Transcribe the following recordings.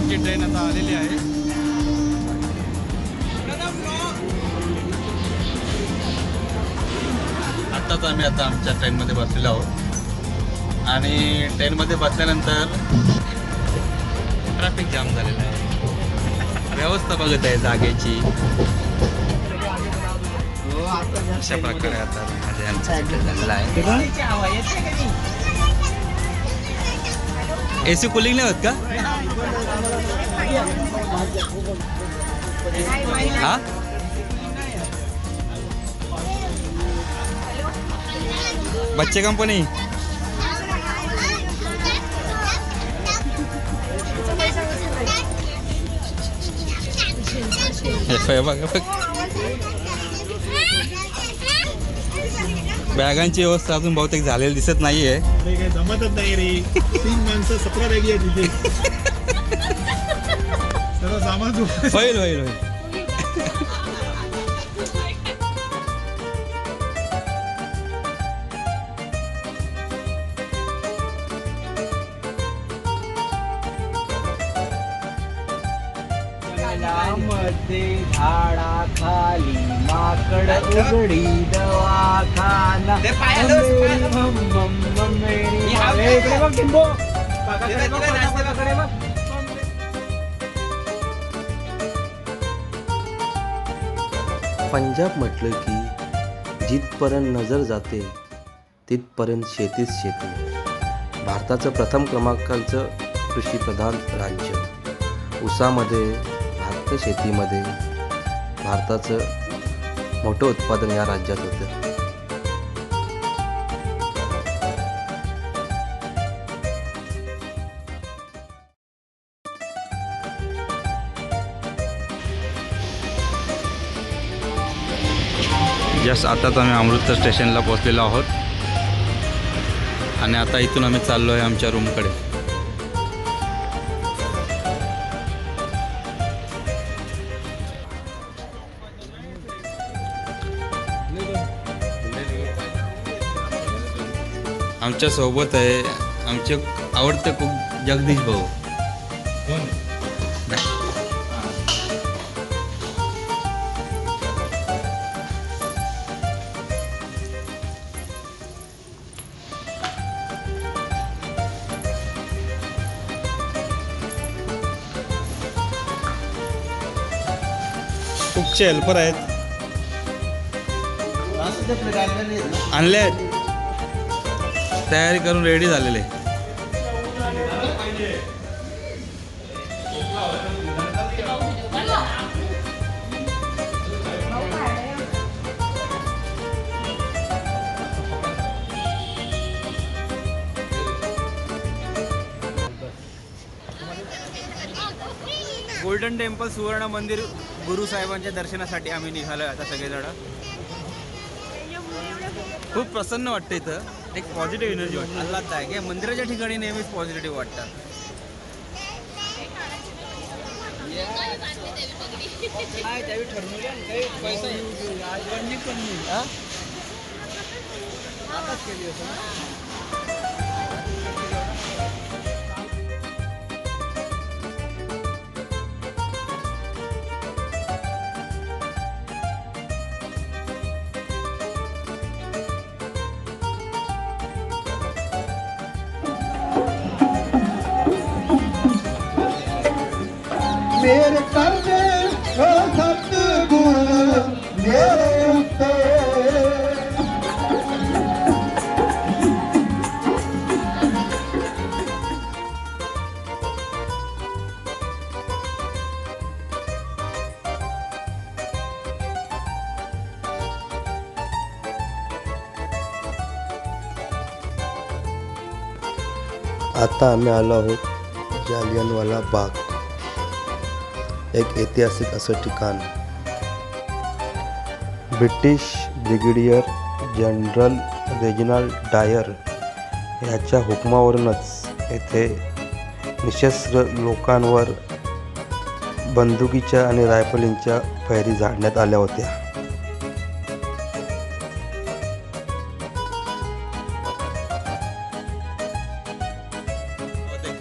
आमची ट्रेन आता आलेली आहे. आत्ताच आम्ही आता आमच्या ट्रेनमध्ये बसलेलो आहोत आणि ट्रेनमध्ये बसल्यानंतर ट्रॅफिक जाम झालेलं आहे. व्यवस्था बघत आहे जागेची. अशा प्रकारे आता झालेला आहे. AC कूलिंग नाही होत का? हा बच्चे कंपनी बॅगांची व्यवस्था अजून बहुतेक झालेली दिसत नाहीये. जमतच नाही रे. 3 माणसं 17 बॅगी आहे तिथे. सर्व सामान होईल होईल होईल. झाडा खाली माकड उघडी दवाखाना. पंजाब म्हटलं की जिथपर्यंत नजर जाते तिथपर्यंत शेतीच शेती. भारताचं प्रथम क्रमांकाचं कृषीप्रधान राज्य. ऊसामध्ये भात शेतीमध्ये भारताचं मोठं उत्पादन या राज्यात होतं. जस्ट आताच आम्ही अमृतसर स्टेशनला पोहोचलेलो आहोत आणि आता इथून आम्ही चाललो आहे आमच्या रूमकडे. आमच्या सोबत आहे आमचे आवडते कुक जगदीश भाऊ. कुकचे हेल्पर आहेत. आणले आहेत. तयारी करून रेडी झालेले. गोल्डन टेम्पल सुवर्ण मंदिर गुरु साहेबांच्या दर्शनासाठी आम्ही निघालो आता सगळेजण. खूप प्रसन्न वाटतं इथं. एक पॉझिटिव्ह एनर्जी वाटते. आल्हाददायक आहे. मंदिराच्या ठिकाणी नेहमीच पॉझिटिव्ह वाटतात. त्यावेळी ठरवलं काही पैसा आताच केली होतं. मेरे करने सतगुण मेरे उत्ते. आता आम्ही आलो आहोत जालियनवाला बाग. एक ऐतिहासिक असं ठिकाण. ब्रिटिश ब्रिगेडियर जनरल रेजिनाल्ड डायर याच्या हुकमावरूनच येथे निशस्त्र लोकांवर बंदुकीच्या आणि रायफलींच्या फैरी झाडण्यात आल्या होत्या.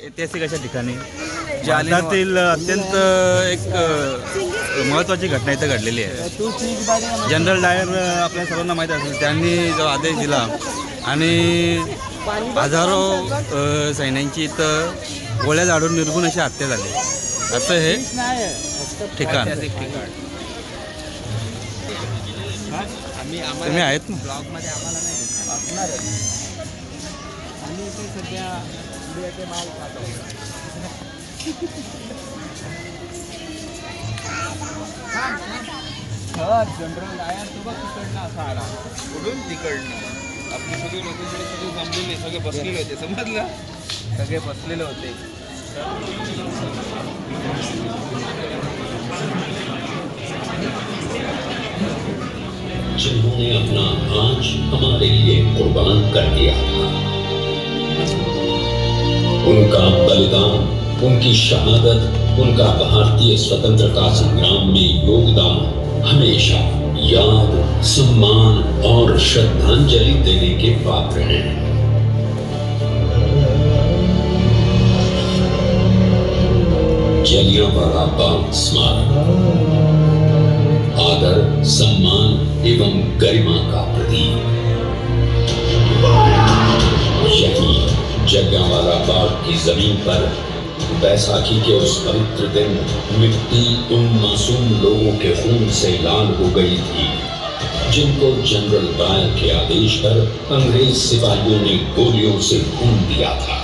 ऐतिहासिक अशा ठिकाणी भारतातील अत्यंत एक महत्त्वाची घटना इथं घडलेली आहे. जनरल डायर आपल्या सर्वांना माहीत असेल, त्यांनी जो आदेश दिला आणि हजारो सैन्यांची इथं गोळ्या झाडून निर्गुण अशी हत्या झाली. असं हे ठिकाण. तुम्ही आहेत ना? ब्लॉगमध्ये आम्हाला नाही आम्ही इथे सध्या इंडियाचे माल खातो. जनरल डायर सोबत तिकडनं असा आला. कुठून? तिकडनं. आपली सगळी लोक सगळे जमलेले, सगळे बसलेले होते. समजलं? सगळे बसलेले होते. जिन्होंने अपना आज हमारे लिए कुर्बान कर दिया था, उनका बलिदान, उनकी शहादत, उनका भारतीय स्वतंत्रता संग्राम में योगदान हमेशा याद, सम्मान और श्रद्धांजलि देने के पात्र हैं. जलियांवाला बाग स्मारक आदर, सम्मान एवं गरिमा का प्रतीक. यही जलियांवाला बाग की जमीन पर बैसाखी के उस पवित्र दिन मिट्टी उन मासूम लोगों के खून से लाल हो गई थी, जिनको जनरल डायर के आदेश पर अंग्रेज सिपाहियों ने गोलियों से भून दिया था.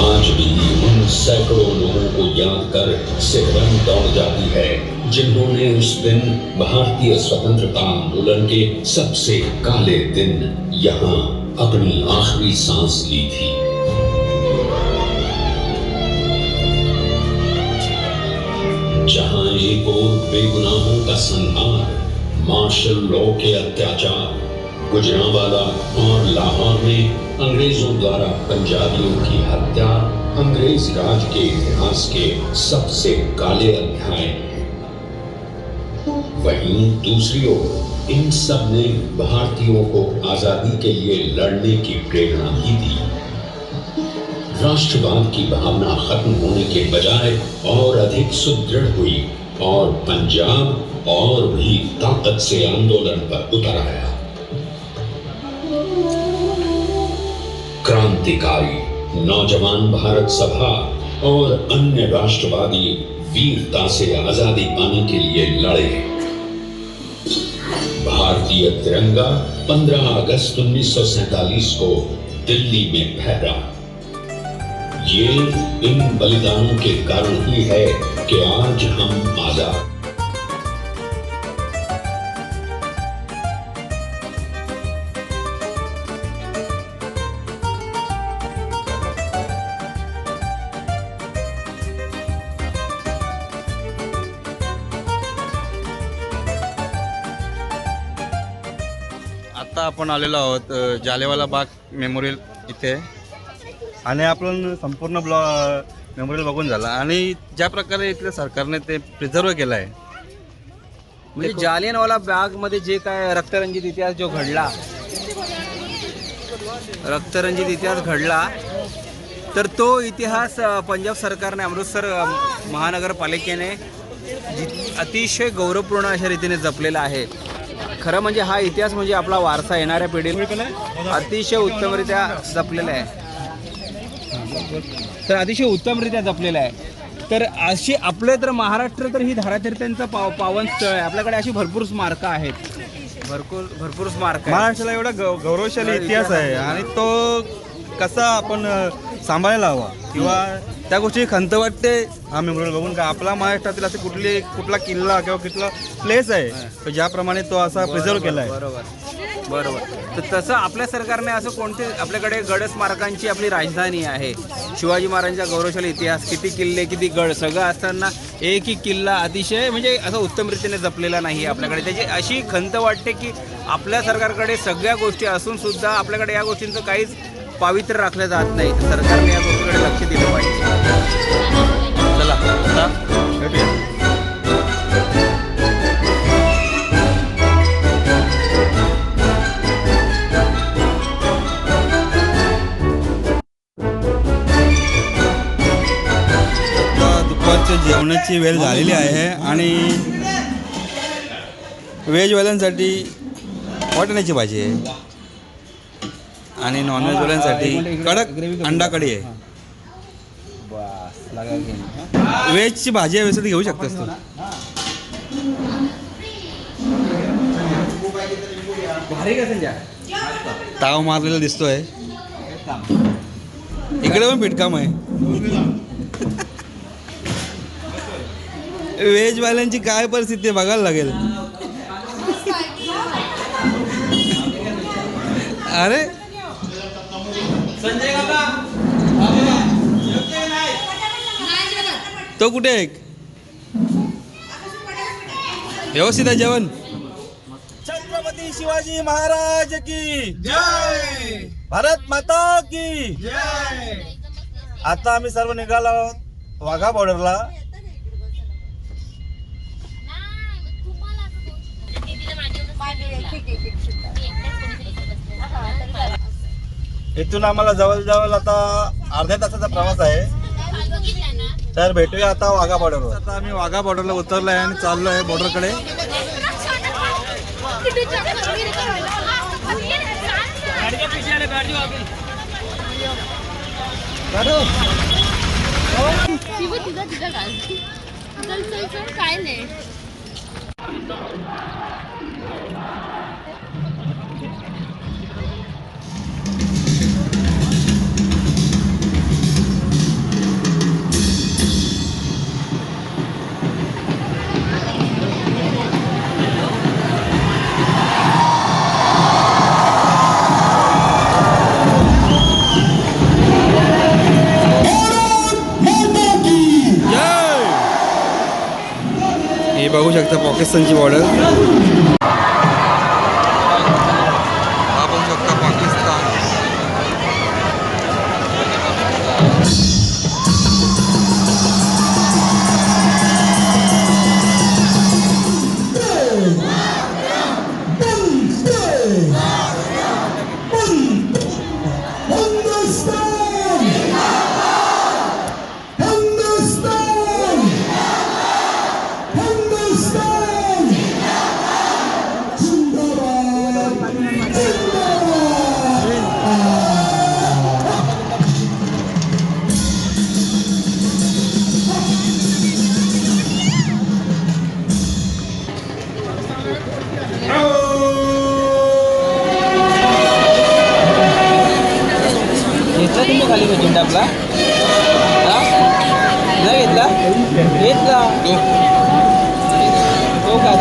आज भी उन सैकड़ों लोगों को याद कर सिहरन दौड़ जाती है, जिन्होंने उस दिन भारतीय स्वतंत्रता आंदोलन के सबसे काले दिन यहाँ अपनी आखिरी सांस ली थी. जहाँ एक ओर बेगुनाहों का संहार, मार्शल लॉ के अत्याचार, गुजरांवाला और लाहौर में अंग्रेजों द्वारा पंजाबियों की हत्या अंग्रेज राज के इतिहास के सबसे काले अध्याय हैं, वहीं दूसरी ओर इन सब ने भारतीयों को आजादी के लिए लड़ने की प्रेरणा भी दी. राष्ट्रवाद की भावना खत्म होने के बजाय और अधिक सुदृढ़ हुई और पंजाब और भी ताकत से आंदोलन पर उतर आया. क्रांतिकारी नौजवान भारत सभा और अन्य राष्ट्रवादी वीरता से आजादी पाने के लिए लड़े. भारतीय तिरंगा 15 अगस्त 1947 को दिल्ली में फहरा. ये इन बलिदानों के कारण ही है कि आज हम आजाद. आता आपण आलेलो आहोत जालियांवाला बाग मेमोरियल इथे आणि आपण संपूर्ण मेमोरियल बघून झाला आणि ज्या प्रकारे इथल्या सरकारने ते प्रिझर्व केलं आहे. म्हणजे जालियनवाला बागमध्ये जे काय रक्तरंजित इतिहास जो घडला, रक्तरंजित इतिहास घडला, तर तो इतिहास पंजाब सरकारने, अमृतसर महानगरपालिकेने अतिशय गौरवपूर्ण अशा रीतीने जपलेला आहे. खरं म्हणजे हा इतिहास म्हणजे आपला वारसा येणाऱ्या पिढीला अतिशय उत्तमरित्या जपलेला आहे. तर अतिशय उत्तमरित्या जपलेला आहे. तर अशी आपले तर महाराष्ट्र तर ही धारातीर्थांचं पावन स्थळ आहे. आपल्याकडे अशी भरपूर स्मारकं आहेत, भरपूर स्मारक. महाराष्ट्राला एवढा गौरवशाली इतिहास आहे आणि तो कसा आपण सांभाळायला हवा किंवा त्या गोष्टी खंत वाटते हा मेमोरियल बघून का आपला महाराष्ट्रातील असे कुठला किल्ला किंवा कुठला प्लेस आहे तर ज्याप्रमाणे तो असा प्रिझर्व केला आहे. बरोबर. तर तसं आपल्या सरकारने असं कोणते आपल्याकडे गड स्मारकांची आपली राजधानी आहे. शिवाजी महाराजांचा गौरवशाली इतिहास, किती किल्ले, किती गड, सगळं असताना एकही किल्ला अतिशय म्हणजे असं उत्तमरीतीने जपलेला नाही आपल्याकडे. त्याची अशी खंत वाटते की आपल्या सरकारकडे सगळ्या गोष्टी असून सुद्धा आपल्याकडे या गोष्टींचं काहीच पावित्र्य राखलं जात नाही. तर सरकारने या गोष्टीकडे लक्ष दिलं पाहिजे. चला आता भेटूया. नॉनव्हेजची वेळ झालेली आहे आणि व्हेजवाल्यांसाठी वाटाण्याची भाजी आहे आणि नॉनव्हेजवाल्यांसाठी कडक अंडा कढी आहे. बस लगा घेऊन. व्हेजची भाजी आहे व्यवस्थित घेऊ शकतोस तू. भारी का संजय? ताव मारलेला दिसतोय. इकडे पण पिटकाम आहे. व्हेजवाल्यांची काय परिस्थिती आहे बघायला लागेल. अरे तो कुठे आहे? व्यवस्थित आहे जेवण. छत्रपती शिवाजी महाराज की जय. भारत माता की जय. आता आम्ही सर्व निघालो आहोत वाघा बॉर्डरला. इथून आम्हाला जवळजवळ आता अर्ध्या तासाचा प्रवास आहे. तर भेटूया आता वाघा बॉर्डरवर. आता आम्ही वाघा बॉर्डरला उतरलो आहे आणि चाललो आहे बॉर्डरकडे. काय नाही. हे बघू शकता पाकिस्तानची बॉर्डर. हा बघू शकता पाकिस्तान. घेतला तुम्ही खाली झेंडा आपला? नाही घेतला? घेतला तो काय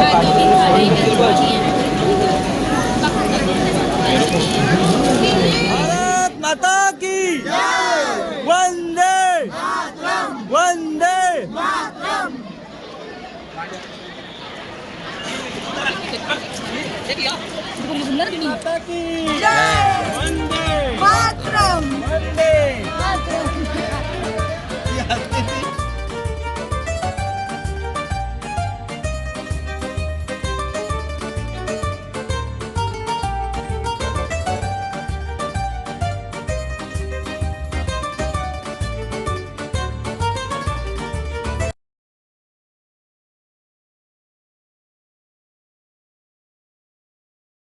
भारत माता की वंदे वंदे. माता की वंदे वंदे.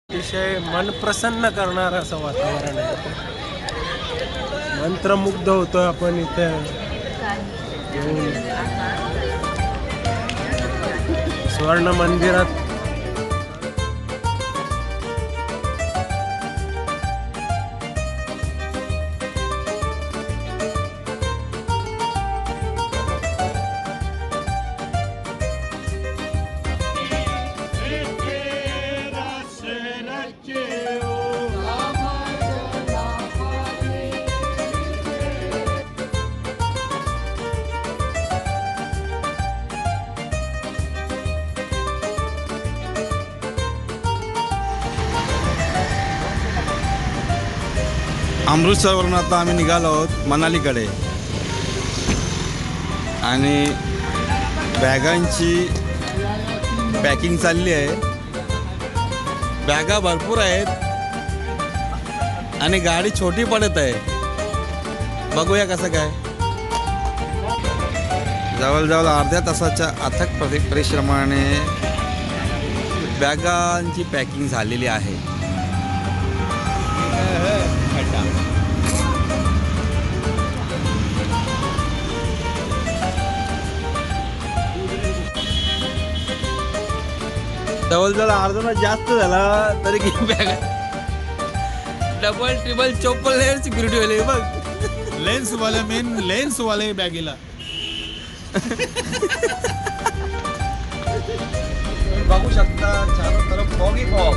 अतिशय मन प्रसन्न करणारं असं वातावरण आहे. मंत्रमुग्ध होतो आपण इथे येऊन. स्वर्ण मंदिरात अमृतसरवरून आता आम्ही निघालो आहोत मनालीकडे आणि बॅगांची पॅकिंग चालली आहे. बॅगा भरपूर आहेत आणि गाडी छोटी पडत आहे. बघूया कसं काय. जवळजवळ अर्ध्या तासाच्या अथक परिश्रमाने बॅगांची पॅकिंग झालेली आहे. जवळजवळ अर्धा जास्त झाला तरी किती बॅग डबल ट्रिपल चोपल लेअर सिक्युरिटी वाले बघ. लेन्स वाले मेन लेन्स वाले बॅगेला बघू शकता चारों तरफ फॉग ही फॉग.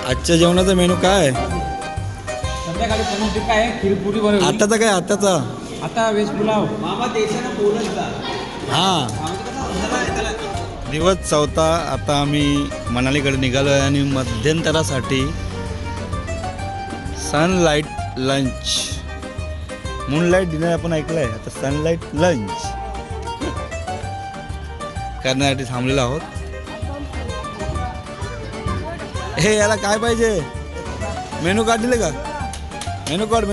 आजच्या जेवणाचा मेनू काय आहे? संध्याकाळी पनीर काय आहे, खीरपुरी बनवली. आताचा काय आताचा? आता व्हेज पुलाव. मामा देशानं बोलत हा दिवस चौथा. आता आम्ही मनालीकडे निघालो आहे आणि मध्यंतरासाठी सनलाईट लंच, मूनलाईट डिनर आपण ऐकलं आहे, आता सनलाईट लंच करण्यासाठी थांबलेलो आहोत. हे याला काय पाहिजे? मेनू कार्ड दिले का? मेनू कार्ड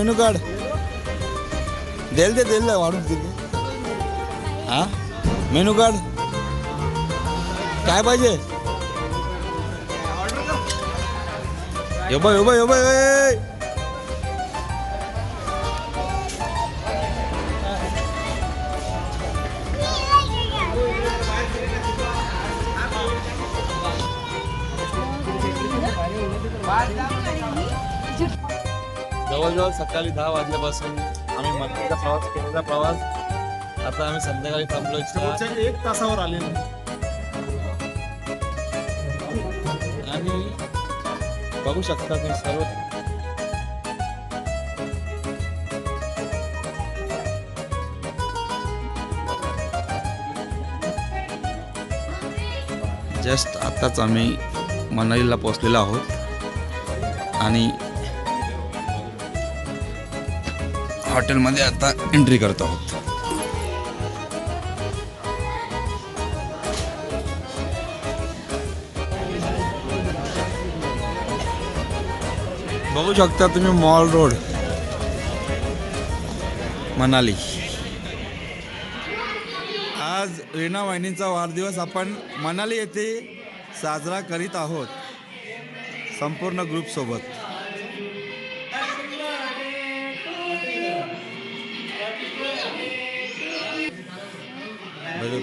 देल वाढून दिले. हा मेनू कार्ड काय पाहिजे? यो बाय जवळजवळ सकाळी 10 वाजल्यापासून आम्ही मनालीचा प्रवास केलेला प्रवास. आता आम्ही संध्याकाळी थांबलो. शेवटच्या 1 तासावर आलेलो. आणि बघू शकता तुम्ही सर्व जस्ट आताच आम्ही मनालीला पोहोचलेलो आहोत आणि हॉटेलमध्ये आता एंट्री करत आहोत. बघू शकता तुम्ही मॉल रोड मनाली. आज रीना वाहिनीचा वाढदिवस आपण मनाली येथे साजरा करीत आहोत संपूर्ण ग्रुप सोबत.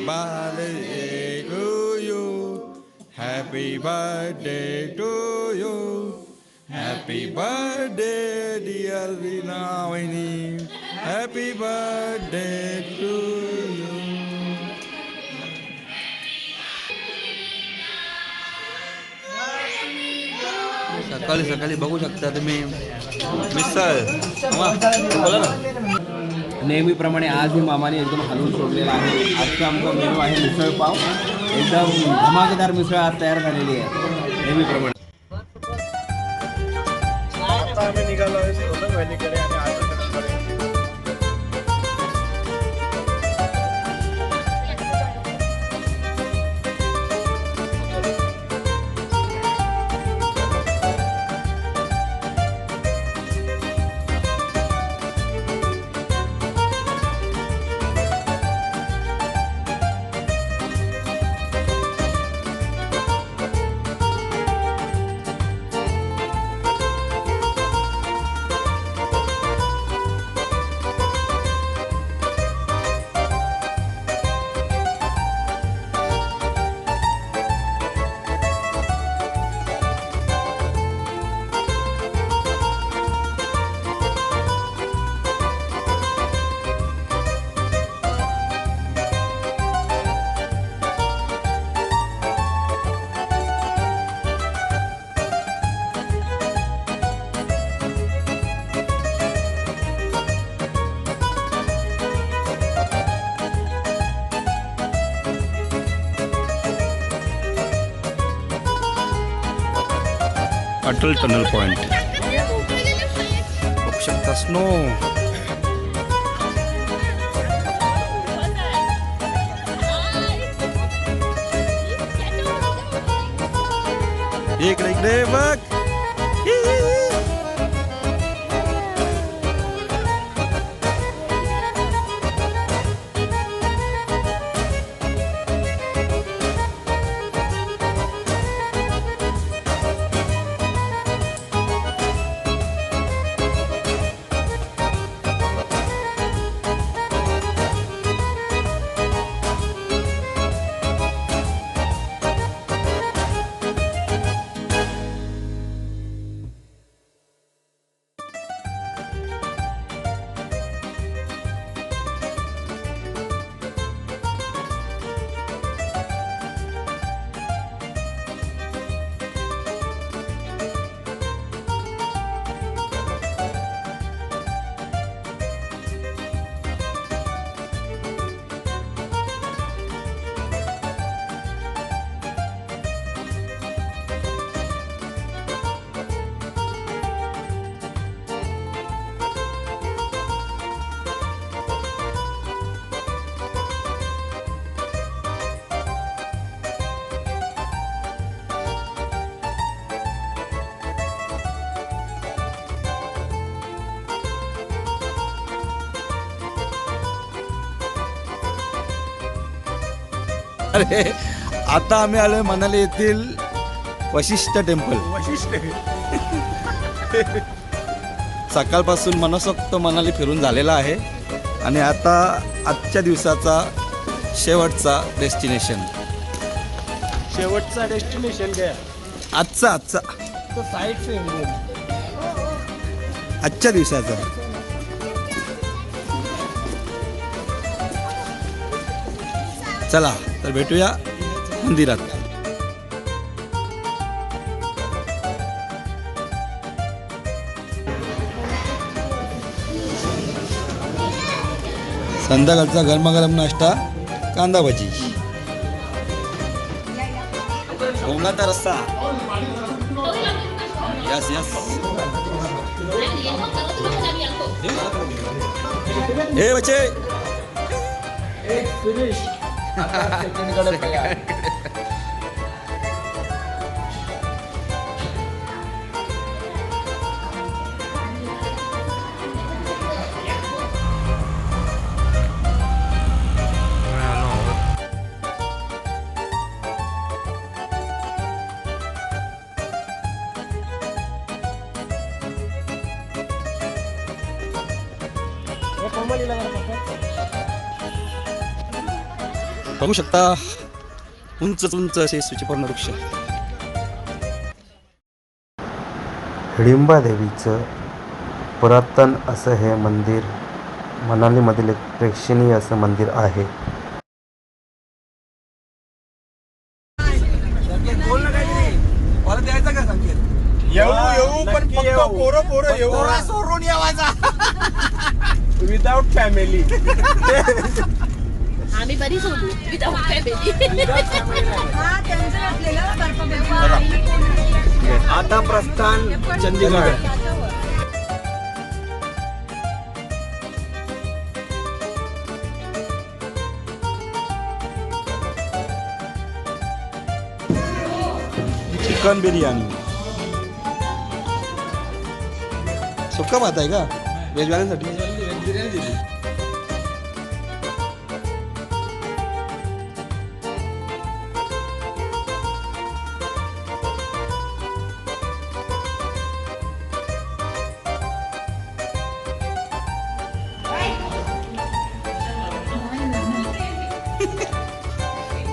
Birthday to you, happy birthday to you, happy birthday dear Rina Vaini, happy birthday to you. सकाळी सकाळी बघू शकता तुम्ही मिसळ. बोला ना. नेहमीप्रमाणे आज ही मामाने एकदम हलवून सोडलेला आहे. आजचा आमचा मेनू आहे मिसळ पाव. एकदम धमाकेदार मिसळ आज तयार झालेली आहे नेहमीप्रमाणे. आता आम्ही निघालो आहे सोनल व्हॅलीकडे आणि आजूकडे. अटल टनल पॉइंट बघू शकता स्नो. इकडे इकडे बघ. अरे आता आम्ही आलोय मनाली येथील वशिष्ठ टेम्पल. सकाळपासून मनसोक्त मनाली फिरून झालेला आहे आणि आता आजच्या दिवसाचा शेवटचा डेस्टिनेशन. शेवटचा डेस्टिनेशन काय आजचा तो साईट सीइंग. आजच्या दिवसाचा. चला तर भेटूया मंदिरात. संध्याकाळचा गरमागरम नाश्ता कांदा भजी, भोंगाचा रस्सा. Yes yes. हे बच्चे बघू शकता उंच उंच असे सुचिपर्ण वृक्ष. हिडिंबा देवीचं पुरातन असं हे मंदिर मनालीमधील एक प्रेक्षणीय असं मंदिर आहे. येऊ पण फक्त पोरं येऊ सोडून यावाचा. Without family. आम्ही बरी सोडू विदाऊट फॅमिली. आता प्रस्थान चंदीगड. चिकन बिर्याणी. सुक्का भात आहे का व्हेजवाल्यांसाठी?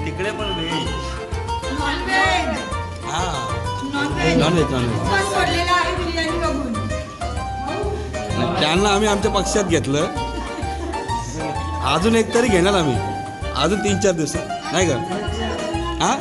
तिकडे पण व्हेज. हा नॉनव्हेज. त्यांना आम्ही आमच्या पक्षात घेतलं. अजून एक तरी घेणार आम्ही अजून 3-4 दिवस नाही का? हा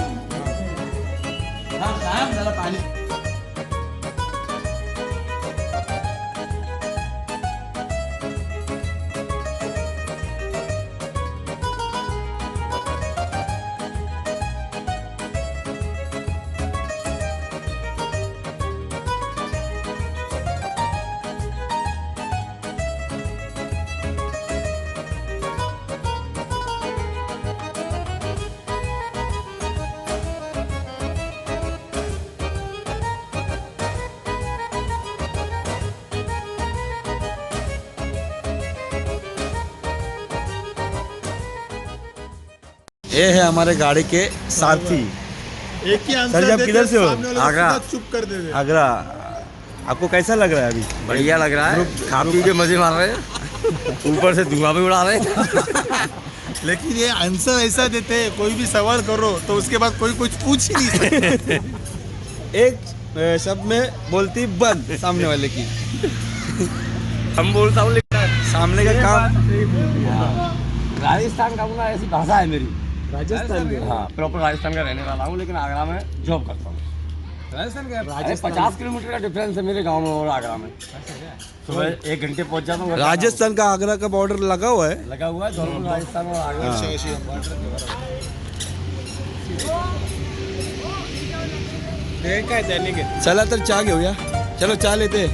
ये है हमारे गाड़ी के साथी एक ही सर, आंसर जब देते किधर से हो? सामने वाला आगरा। सीधा चुप कर देते। आगरा। आपको कैसा लग रहा है अभी? बढ़िया लग रहा है, खा पी के मजे मार रहे हैं, ऊपर से धुआं भी उड़ा रहे हैं। लेकिन ये आंसर ऐसा देते हैं, कोई भी सवाल करो तो उसके बाद कोई कुछ पूछ ही नहीं सकते। एक शब्द में बोलती बंद सामने वाले की। हम बोलता हूँ लेकिन सामने का काम राजस्थान का बोला ऐसी भाषा है मेरी। राजस्थान में? हाँ, प्रॉपर राजस्थान का रहने वाला हूँ, लेकिन आगरा में जॉब करता हूँ। राजस्थान का 50 किलोमीटर का डिफरेंस है मेरे गांव में और आगरा में। सुबह 1 घंटे पहुंच जाता हूँ। राजस्थान का आगरा का बॉर्डर लगा हुआ है। लगा हुआ है दोनों, राजस्थान और आगरा। काय त्याने घे चला तर चहा घेऊया. चलो चहा लेते.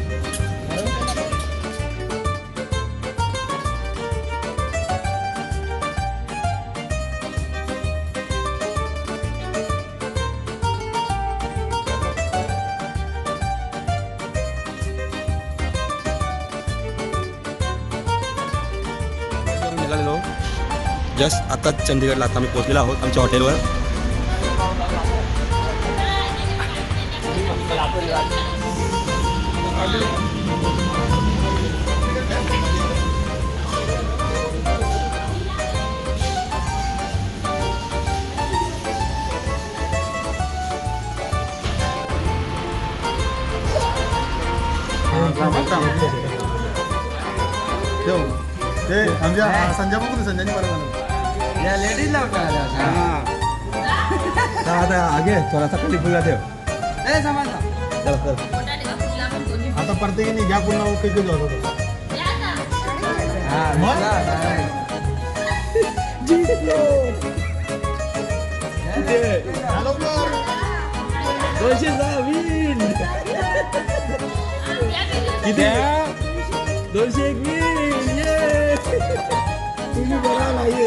निघालेलो जस्ट आता चंदीगडला आता आम्ही पोहोचलेलो आहोत आमच्या हॉटेलवर. ते आमच्या संजय बघू संजयनी बरोबर लेडीज लावता आता आगे थोडासा खाली फुला ठेव. आता प्रत्येकाने घ्या पुन्हा ओके केलं होतं. किती 201 तुम्ही बघा नाही.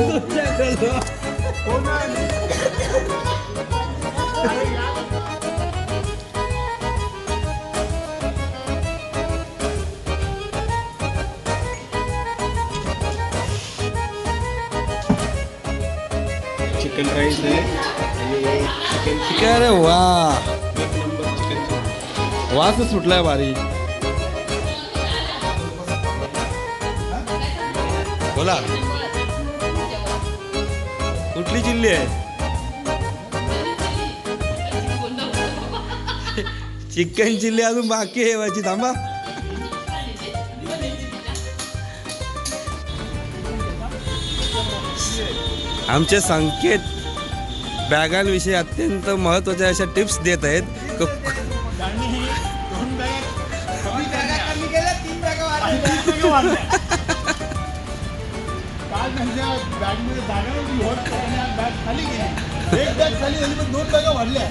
चिकन राईस आहे चिकन. अरे वा वास सुटलाय भारी. बोला कुठली चिल्ली आहे? चिकन चिल्ली अजून बाकी आहे व्हायची. थांबा. आमचे संकेत बॅगांविषयी अत्यंत महत्त्वाच्या अशा टिप्स देत आहेत. काल त्यांच्या बॅगमध्ये जागा नव्हती होत, बॅग खाली गेली. एक बॅग खाली झाली पण 2 बॅगा भरल्या.